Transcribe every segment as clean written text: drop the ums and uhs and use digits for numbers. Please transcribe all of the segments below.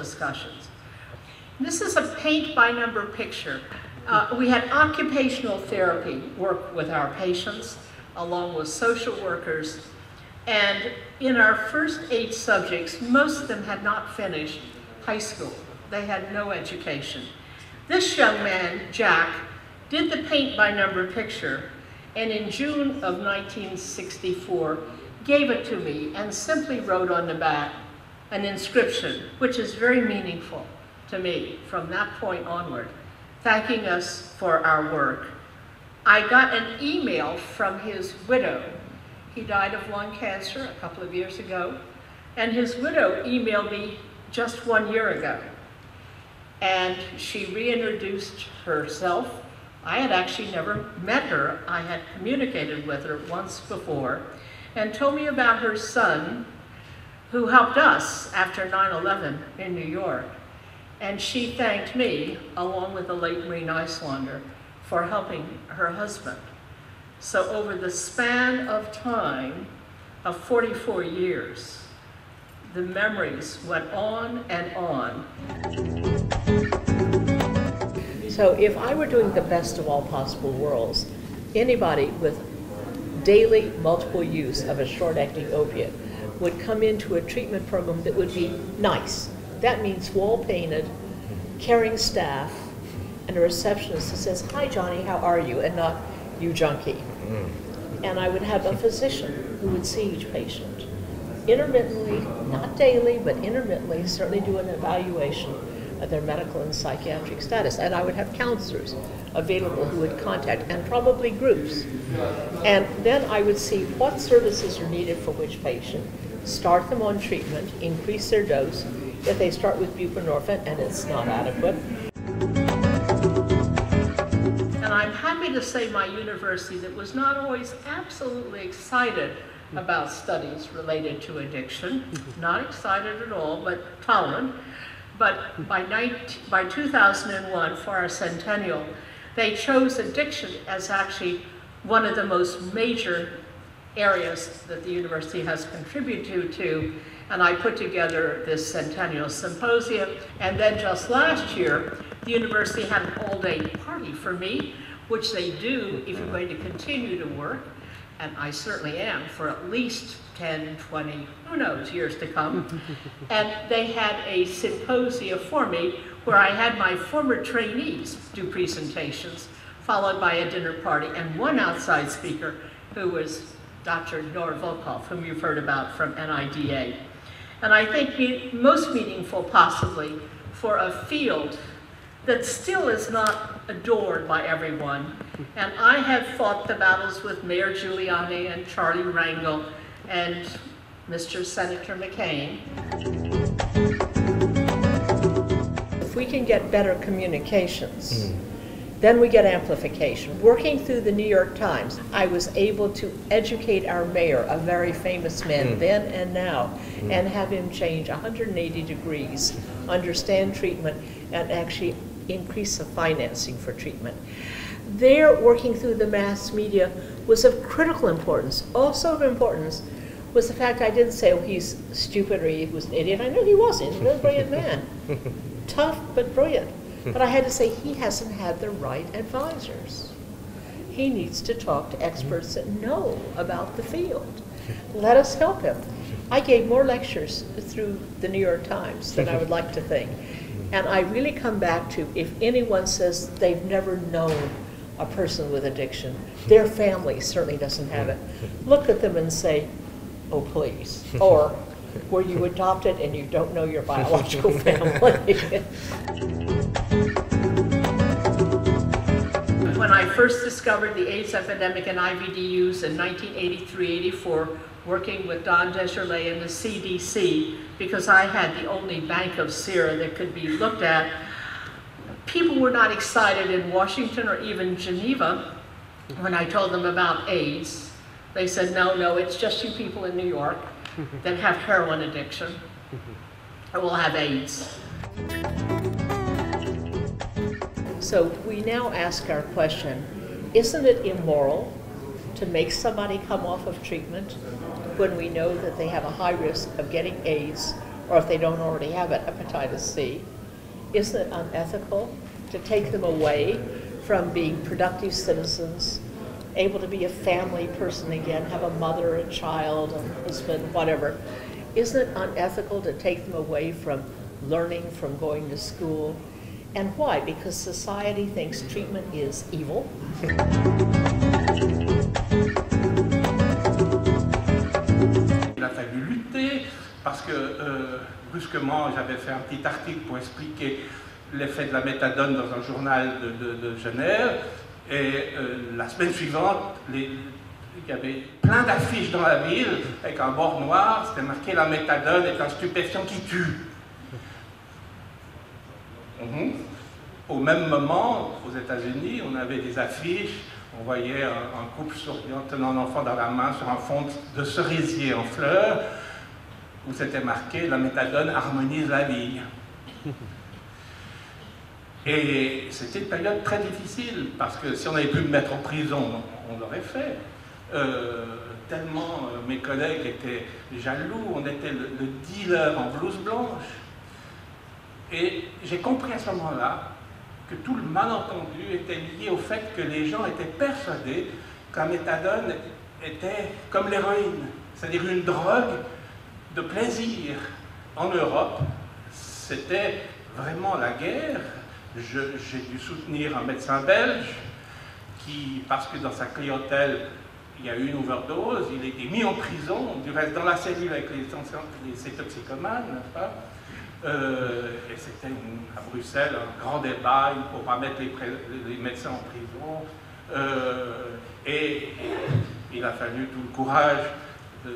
discussions. This is a paint-by-number picture. We had occupational therapy work with our patients, along with social workers, and in our first 8 subjects, most of them had not finished high school. They had no education. This young man, Jack, did the paint-by-number picture, and in June of 1964, gave it to me and simply wrote on the back an inscription, which is very meaningful to me from that point onward, thanking us for our work. I got an email from his widow. He died of lung cancer a couple of years ago, and his widow emailed me just 1 year ago. And she reintroduced herself. I had actually never met her. I had communicated with her once before, and told me about her son, who helped us after 9/11 in New York. And she thanked me, along with the late Marine Icelander, for helping her husband. So over the span of time of 44 years, the memories went on and on. So if I were doing the best of all possible worlds, anybody with daily multiple use of a short-acting opiate would come into a treatment program that would be nice. That means wall-painted, caring staff, and a receptionist that says, "Hi, Johnny, how are you?" and not, "You junkie." And I would have a physician who would see each patient intermittently, not daily, but intermittently, certainly do an evaluation of their medical and psychiatric status. And I would have counselors available who would contact, and probably groups. And then I would see what services are needed for which patient, start them on treatment, increase their dose. If they start with buprenorphine and it's not adequate. And I'm happy to say my university, that was not always absolutely excited about studies related to addiction, not excited at all, but tolerant. But by 2001, for our centennial, they chose addiction as actually one of the most major areas that the university has contributed to, and I put together this centennial symposium. And then just last year, the university had an all-day party for me, which they do if you're going to continue to work, and I certainly am, for at least 10, 20, who knows, years to come. And they had a symposium for me where I had my former trainees do presentations, followed by a dinner party, and one outside speaker who was Dr. Nora Volkov, whom you've heard about from NIDA. And I think most meaningful possibly for a field that still is not adored by everyone. And I have fought the battles with Mayor Giuliani and Charlie Rangel and Mr. Senator Mjk Eng. If we can get better communications, then we get amplification. Working through the New York Times, I was able to educate our mayor, a very famous man then and now, and have him change 180 degrees, understand treatment, and actually increase the financing for treatment. Their working through the mass media was of critical importance. Also of importance was the fact I didn't say, "Oh, he's stupid," or "He was an idiot." I knew he wasn't. He's a really brilliant man. Tough, but brilliant. But I had to say, he hasn't had the right advisors. He needs to talk to experts that know about the field. Let us help him. I gave more lectures through the New York Times than I would like to think. And I really come back to, if anyone says they've never known a person with addiction, their family certainly doesn't have it, look at them and say, "Oh, please." Or, "Were you adopted and you don't know your biological family?" When I first discovered the AIDS epidemic in IVDUs in 1983-84, working with Don Desjardins and the CDC, because I had the only bank of sera that could be looked at, people were not excited in Washington or even Geneva when I told them about AIDS. They said, no, it's just you people in New York that have heroin addiction, or will have AIDS. So we now ask our question, isn't it immoral to make somebody come off of treatment when we know that they have a high risk of getting AIDS or if they don't already have it, hepatitis C, isn't it unethical to take them away from being productive citizens, able to be a family person again, have a mother, a child, a husband, whatever? Isn't it unethical to take them away from learning, from going to school? And why? Because society thinks treatment is evil. Il a fallu lutter parce que brusquement j'avais fait un petit article pour expliquer l'effet de la méthadone dans un journal de Genève et la semaine suivante il y avait plein d'affiches dans la ville avec un bord noir, c'était marqué la méthadone est un stupéfiant qui tue. Au même moment, aux États-Unis, on avait des affiches, on voyait un couple souriant tenant un enfant dans la main sur un fond de cerisier en fleurs, où c'était marqué « La méthadone harmonise la vie ». Et c'était une période très difficile, parce que si on avait pu me mettre en prison, on l'aurait fait. Tellement mes collègues étaient jaloux, on était le dealer en blouse blanche. Et j'ai compris à ce moment-là que tout le malentendu était lié au fait que les gens étaient persuadés que la méthadone était comme l'héroïne, c'est-à-dire une drogue de plaisir. En Europe, c'était vraiment la guerre. J'ai dû soutenir un médecin belge qui, parce que dans sa clientèle, il y a eu une overdose, il a été mis en prison, du reste dans la cellule avec ces toxicomanes, n'est-ce pas? Et c'était à Bruxelles un grand débat, il ne faut pas mettre les médecins en prison. Et il a fallu tout le courage de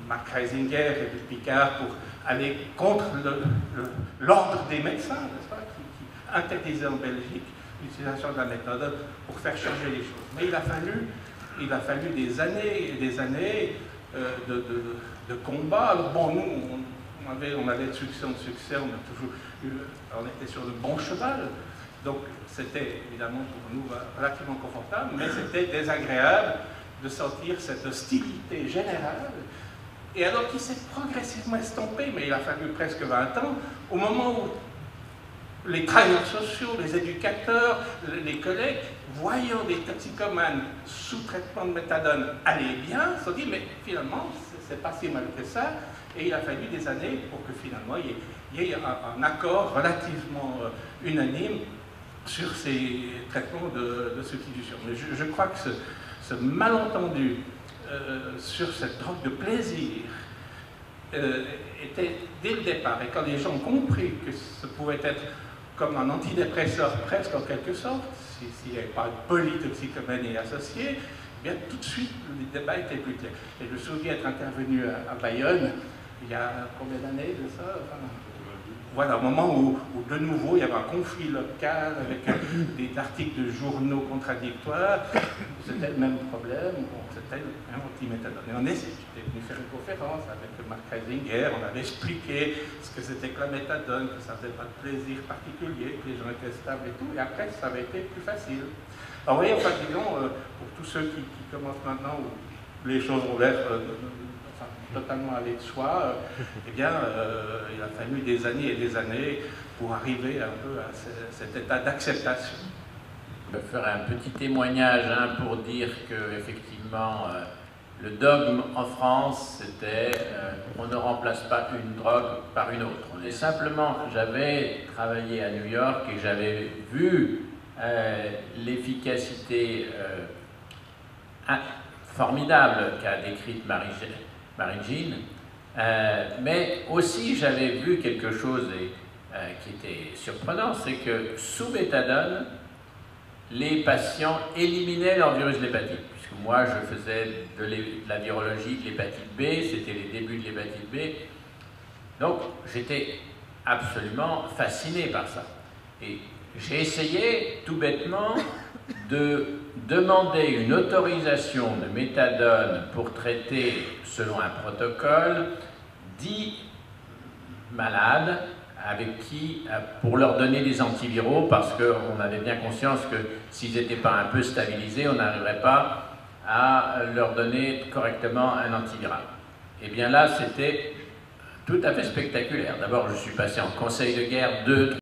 Mjk Eng et de Picard pour aller contre l'ordre des médecins, n'est-ce pas, qui interdisait en Belgique l'utilisation de la méthode pour faire changer les choses. Mais il a fallu des années et des années de combat. Alors bon, nous, on avait de succès en succès, on était sur le bon cheval, donc c'était évidemment pour nous relativement confortable, mais c'était désagréable de sentir cette hostilité générale, et alors qui s'est progressivement estompée, mais il a fallu presque 20 ans, au moment où les travailleurs sociaux, les éducateurs, les collègues, voyant des toxicomanes sous traitement de méthadone aller bien, se sont dit, mais finalement, c'est pas si mal que ça. Et il a fallu des années pour que finalement il y ait un accord relativement unanime sur ces traitements de substitution. Mais je crois que ce malentendu sur cette drogue de plaisir était dès le départ. Et quand les gens ont compris que ce pouvait être comme un antidépresseur presque en quelque sorte, s'il n'y avait pas de polytoxicomanie associée, eh bien tout de suite le débat était plus clair. Et je me souviens être intervenu à Bayonne, il y a combien d'années de ça? Voilà, au moment où de nouveau il y avait un conflit local avec des articles de journaux contradictoires, c'était le même problème, c'était un anti-méthadone. Et j'étais venu faire une conférence avec Mjk Eng, on avait expliqué ce que c'était que la méthadone, que ça ne faisait pas de plaisir particulier, que les gens étaient stables et tout, et après ça avait été plus facile. Alors vous voyez, enfin, disons, pour tous ceux qui commencent maintenant, où les choses ont l'air totalement aller de soi, eh bien, il a fallu des années et des années pour arriver un peu à cet état d'acceptation. Je ferai un petit témoignage pour dire que effectivement le dogme en France c'était on ne remplace pas une drogue par une autre. Et simplement, j'avais travaillé à New York et j'avais vu l'efficacité formidable qu'a décrite Marie-Jean, mais aussi j'avais vu quelque chose qui était surprenant, c'est que sous méthadone, les patients éliminaient leur virus de l'hépatite. Puisque moi, je faisais de la virologie de l'hépatite B, c'était les débuts de l'hépatite B. Donc, j'étais absolument fasciné par ça. Et j'ai essayé, tout bêtement, de demander une autorisation de méthadone pour traiter, selon un protocole, 10 malades avec qui, pour leur donner des antiviraux, parce qu'on avait bien conscience que s'ils n'étaient pas un peu stabilisés, on n'arriverait pas à leur donner correctement un antiviral. Et bien là, c'était tout à fait spectaculaires. D'abord, je suis passé en conseil de guerre 2,